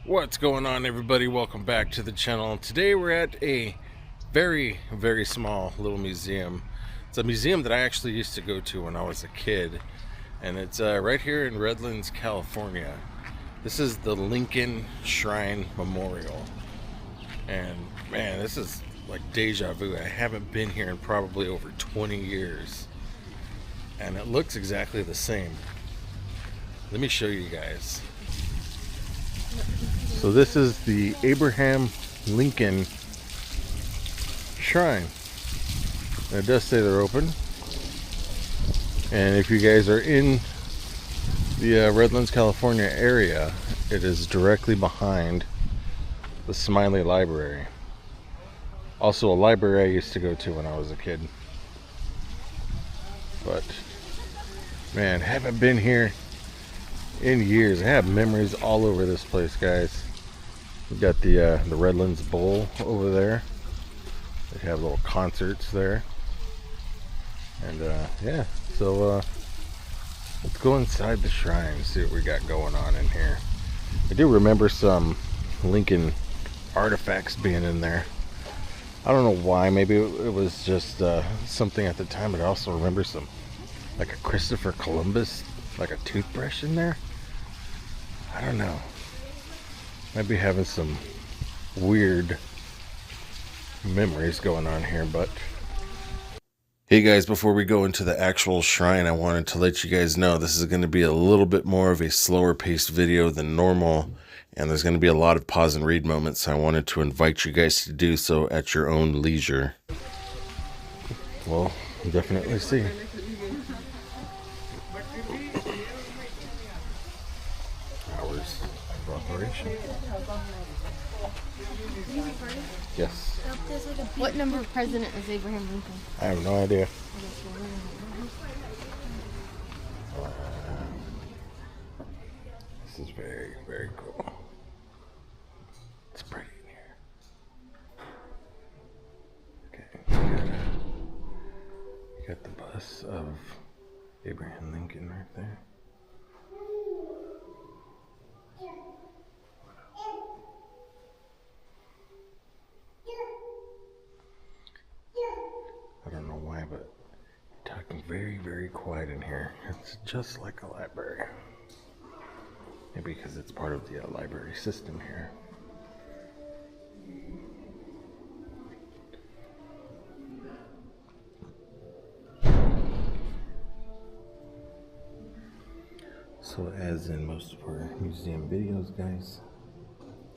What's going on, everybody? Welcome back to the channel. Today we're at a very small little museum. It's a museum that I actually used to go to when I was a kid, and it's right here in Redlands, California. This is the Lincoln Shrine Memorial, and man, this is like deja vu. I haven't been here in probably over 20 years, and it looks exactly the same. Let me show you guys. So this is the Abraham Lincoln Shrine. And it does say they're open. And if you guys are in the Redlands, California area, it is directly behind the Smiley Library. Also a library I used to go to when I was a kid. But man, haven't been here in years. I have memories all over this place, guys. We got the Redlands Bowl over there. They have little concerts there, and yeah. So let's go inside the shrine and see what we got going on in here. I do remember some Lincoln artifacts being in there. I don't know why. Maybe it was just something at the time, but I also remember some, like a Christopher Columbus, like a toothbrush in there. I don't know. Might be having some weird memories going on here, but hey guys, before we go into the actual shrine, I wanted to let you guys know this is going to be a little bit more of a slower paced video than normal, and there's going to be a lot of pause and read moments, so I wanted to invite you guys to do so at your own leisure. Well, definitely see. Hours of operation. Yes. What number of president is Abraham Lincoln? I have no idea. This is very cool. It's pretty in here. Okay, you got the bust of Abraham Lincoln right there. I don't know why, but talking very quiet in here. It's just like a library. Maybe because it's part of the library system here. So as in most of our museum videos, guys,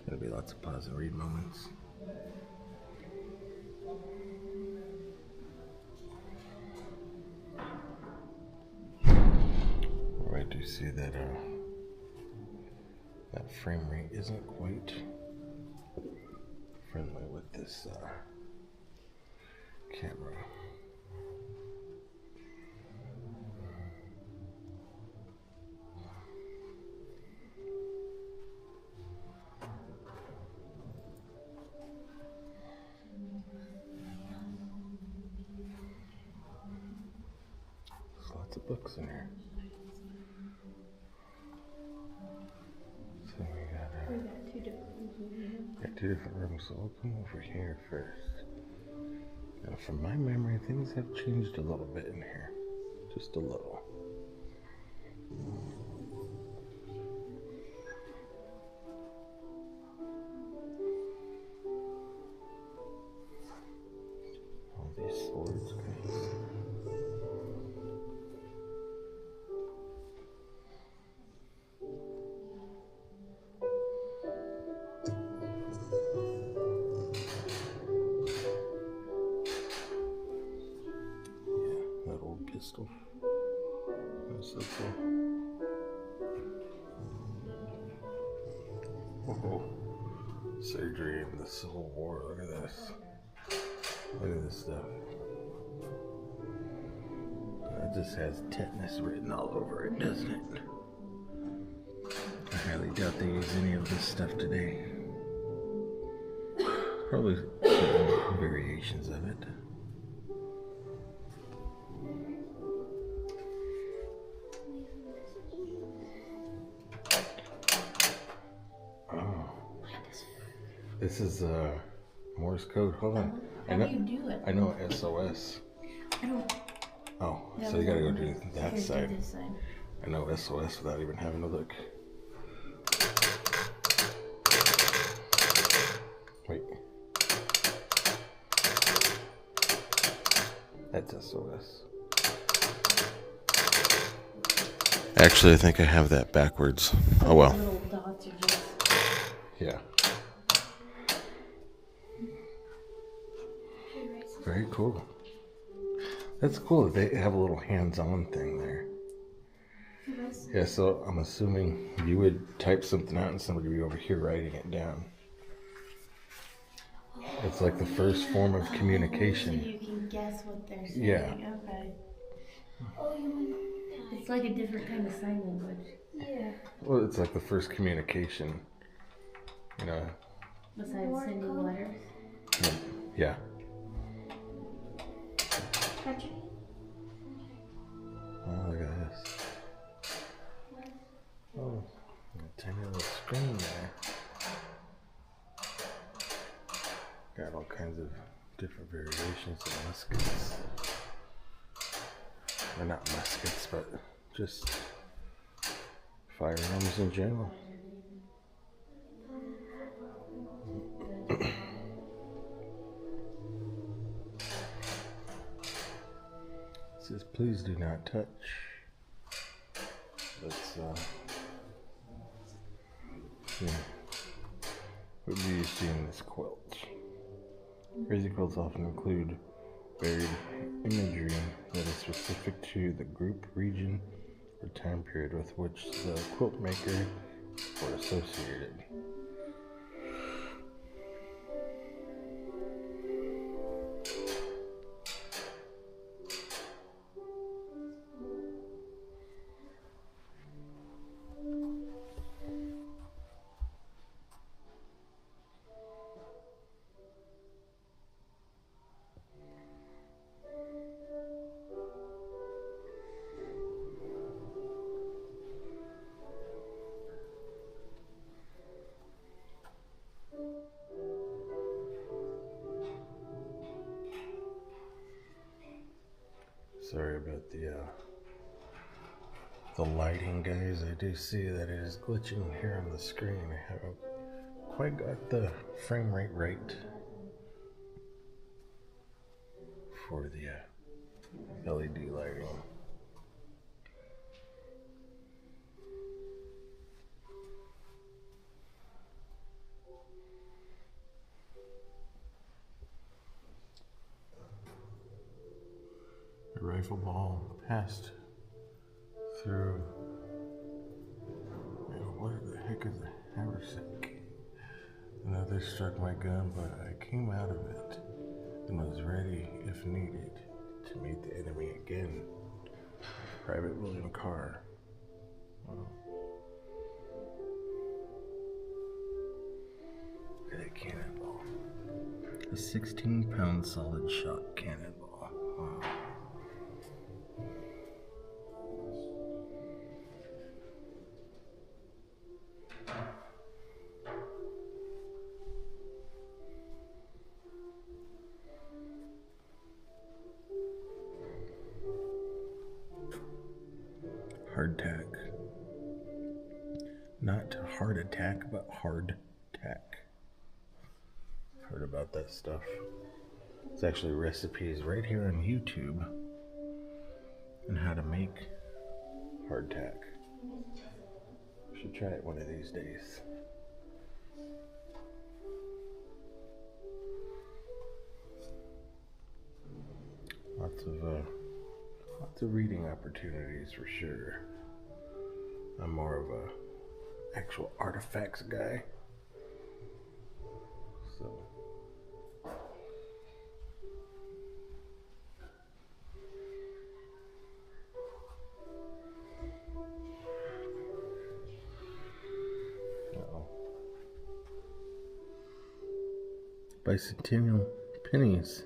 there'll be lots of pause and read moments. I do see that that frame rate isn't quite friendly with this camera. There's lots of books in here. So we got two different rooms, so we'll come over here first. Now, from my memory, things have changed a little bit in here. Just a little. All these swords, guys. Pistol. That's so cool. Oh, surgery in the Civil War. Look at this. Look at this stuff. It just has tetanus written all over it, doesn't it? I highly doubt they use any of this stuff today. Probably some variations of it. Oh. This is Morse code. Hold on. How do you do it? I know SOS. I don't. Oh, so you gotta go do that Here, side. do this side. I know SOS without even having to look. Wait. That's SOS. Actually, I think I have that backwards. Oh well. Little dots are just. Yeah. Very cool. That's cool that they have a little hands-on thing there. Yeah, so I'm assuming you would type something out and somebody would be over here writing it down. It's like the first form of communication. So you can guess what they're saying. Yeah. Okay. It's like a different kind of sign language. Yeah. Well, it's like the first communication. You know. Besides sending letters. Yeah. Oh, look at this. Oh, a tiny little screen there. Got all kinds of different variations of muskets. Or not muskets, but just firearms in general. It says, please do not touch. Let's see. What do you see in this quilt? Crazy quilts often include varied imagery that is specific to the group, region, or time period with which the quilt maker were associated. Sorry about the lighting, guys. I do see that it is glitching here on the screen. I haven't quite got the frame rate right for the LED lighting. The rifle ball passed through. What the heck is a haversack? Another struck my gun, but I came out of it and was ready, if needed, to meet the enemy again. Private William Carr. Wow. Look at that cannonball. A 16-pound solid shot cannonball. Wow. Hardtack. Not heart attack, but hard tack. Heard about that stuff. It's actually recipes right here on YouTube on how to make hardtack. Should try it one of these days. Lots of reading opportunities for sure. I'm more of a actual artifacts guy. So bicentennial pennies,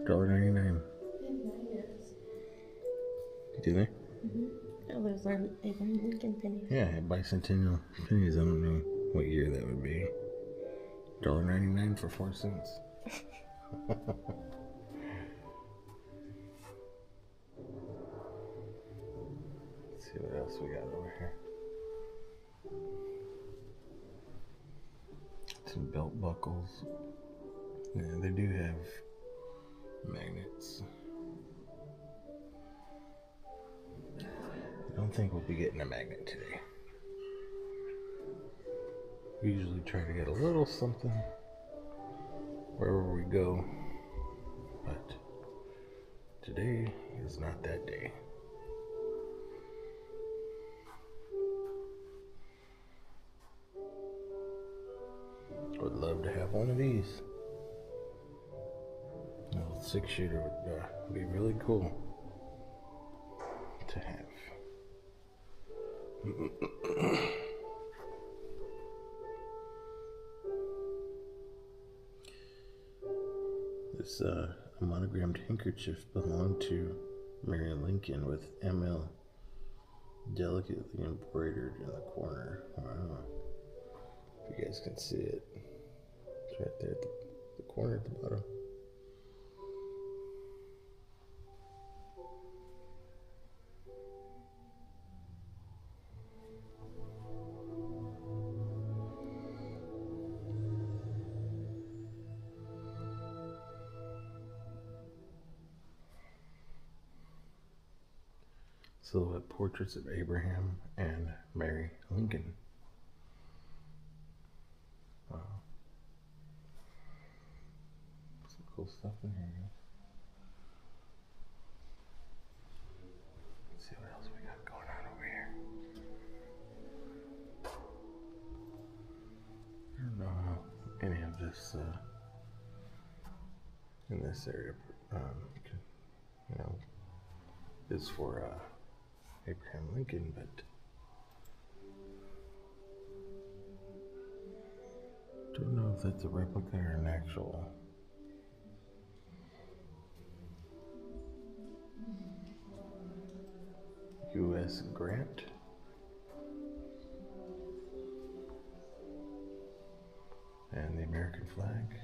$1.99. Do they? Mm-hmm. Oh, those are Abraham Lincoln pennies. Yeah, bicentennial pennies. I don't know what year that would be. $1.99 for 4 cents. Let's see what else we got over here. Some belt buckles. Yeah, they do have magnets. I don't think we'll be getting a magnet today. We usually try to get a little something wherever we go, but today is not that day. Would love to have one of these. A little 6-shooter would be really cool to have. This a monogrammed handkerchief belonged to Mary Lincoln with ML delicately embroidered in the corner. Wow. If you guys can see it. It's right there at the corner at the bottom. Silhouette portraits of Abraham and Mary Lincoln. Wow. Some cool stuff in here, guys. Let's see what else we got going on over here. I don't know how any of this in this area, is for Abraham Lincoln, but don't know if that's a replica or an actual. U.S. Grant. And the American flag.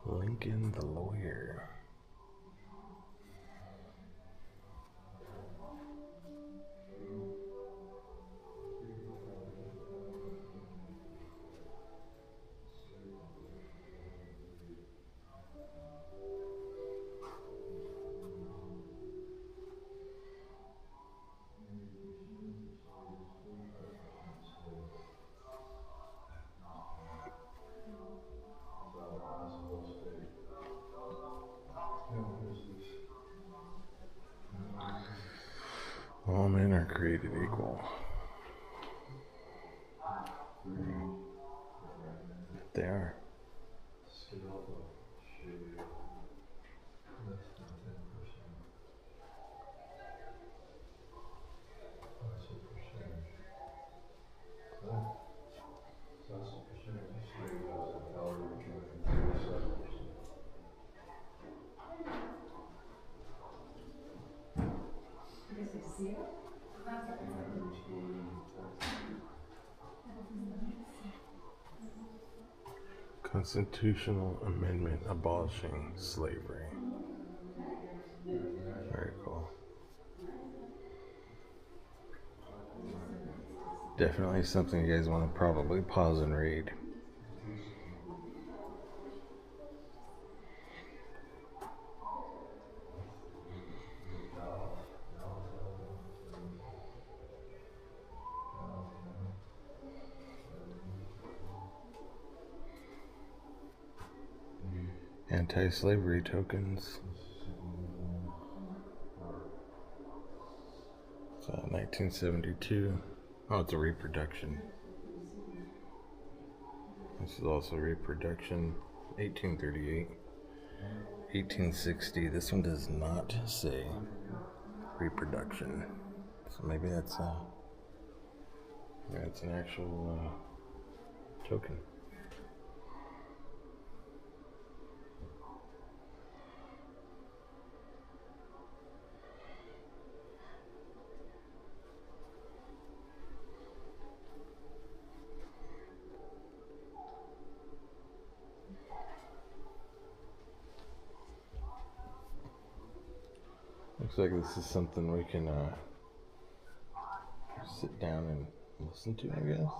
Lincoln the lawyer. All men are created equal. They are. Constitutional amendment abolishing slavery. Very cool. Definitely something you guys want to probably pause and read. Anti-slavery tokens. It's 1972. Oh, it's a reproduction. This is also reproduction. 1838. 1860. This one does not say reproduction. So maybe that's an actual token. Looks like this is something we can sit down and listen to, I guess.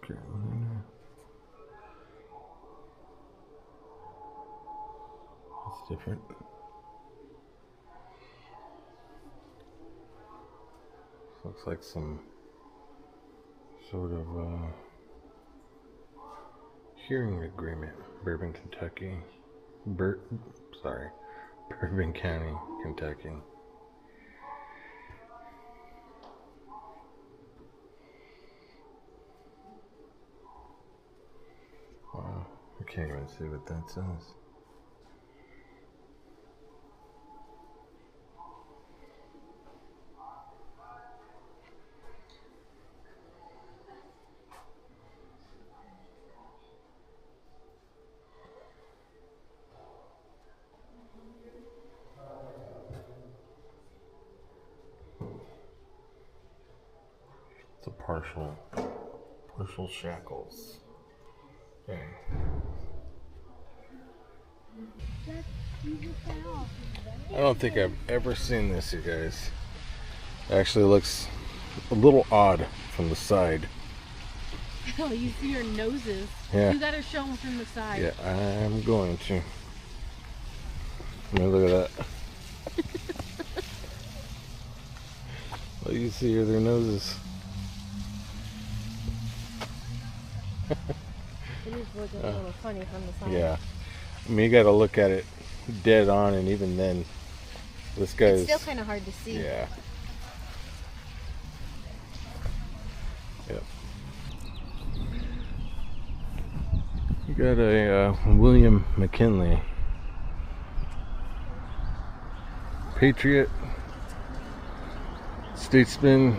Okay. That's different. Looks like some sort of hearing agreement. Bourbon, Kentucky. Bourbon County, Kentucky. Wow, I can't even see what that says. It's a partial shackles. Okay. I don't think I've ever seen this, you guys. It actually looks a little odd from the side. Oh, you see your noses. Yeah. You gotta show them from the side. Yeah, I'm going to. I mean, look at that. What you see are their noses. It is looking a little funny from the side. Yeah. I mean, you gotta look at it dead on, and even then, this guy's... It's still kind of hard to see. Yeah. Yep. You got a William McKinley. Patriot. Statesman.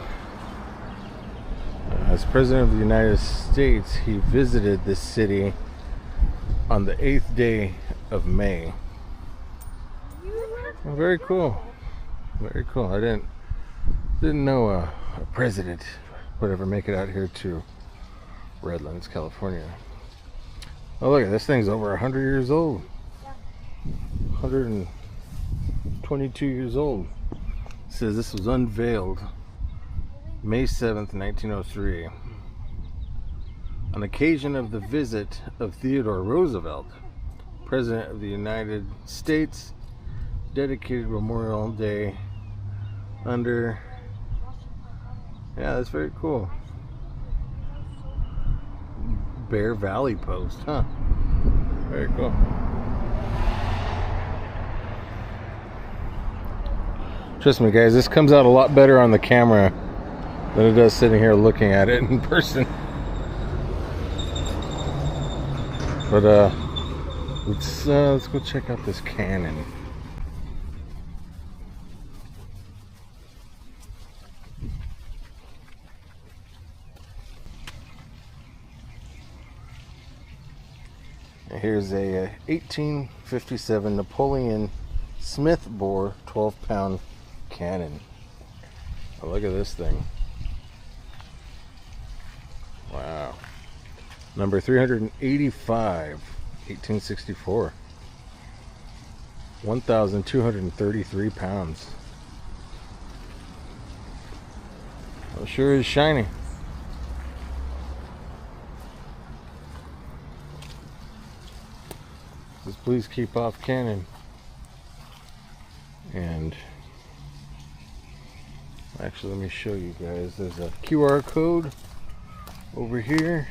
As President of the United States, he visited this city on the 8th day of May. Oh, very cool. Very cool. I didn't know a president would ever make it out here to Redlands, California. Oh, look, this thing's over 100 years old. 122 years old. It says this was unveiled May 7th, 1903, on occasion of the visit of Theodore Roosevelt, President of the United States, dedicated Memorial Day under... Yeah, that's very cool. Bear Valley Post, huh? Very cool. Trust me, guys, this comes out a lot better on the camera than it does sitting here looking at it in person. But let's go check out this cannon. Here's a 1857 Napoleon Smith bore 12-pound cannon. Oh, look at this thing. Wow. Number 385, 1864. 1,233 pounds. Well, sure is shiny. Just please keep off Canon. And actually, let me show you guys. There's a QR code over here,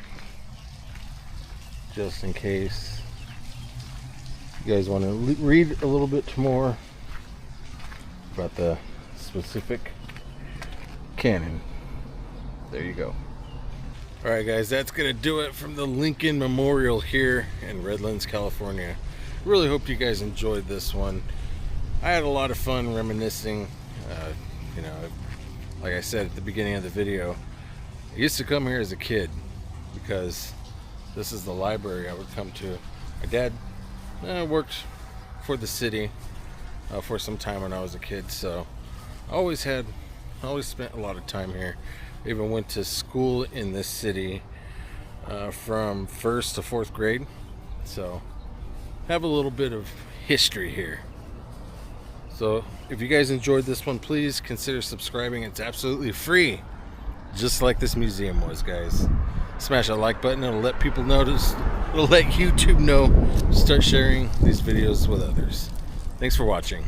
just in case you guys want to read a little bit more about the specific Canon. There you go. Alright guys, that's going to do it from the Lincoln Memorial here in Redlands, California. Really hope you guys enjoyed this one. I had a lot of fun reminiscing. You know, like I said at the beginning of the video, I used to come here as a kid because this is the library I would come to. My dad worked for the city for some time when I was a kid, so I always spent a lot of time here. I even went to school in this city from 1st to 4th grade, so have a little bit of history here. So if you guys enjoyed this one, please consider subscribing. It's absolutely free, just like this museum was, guys. Smash that like button. It'll let people notice. It'll let YouTube know. Start sharing these videos with others. Thanks for watching.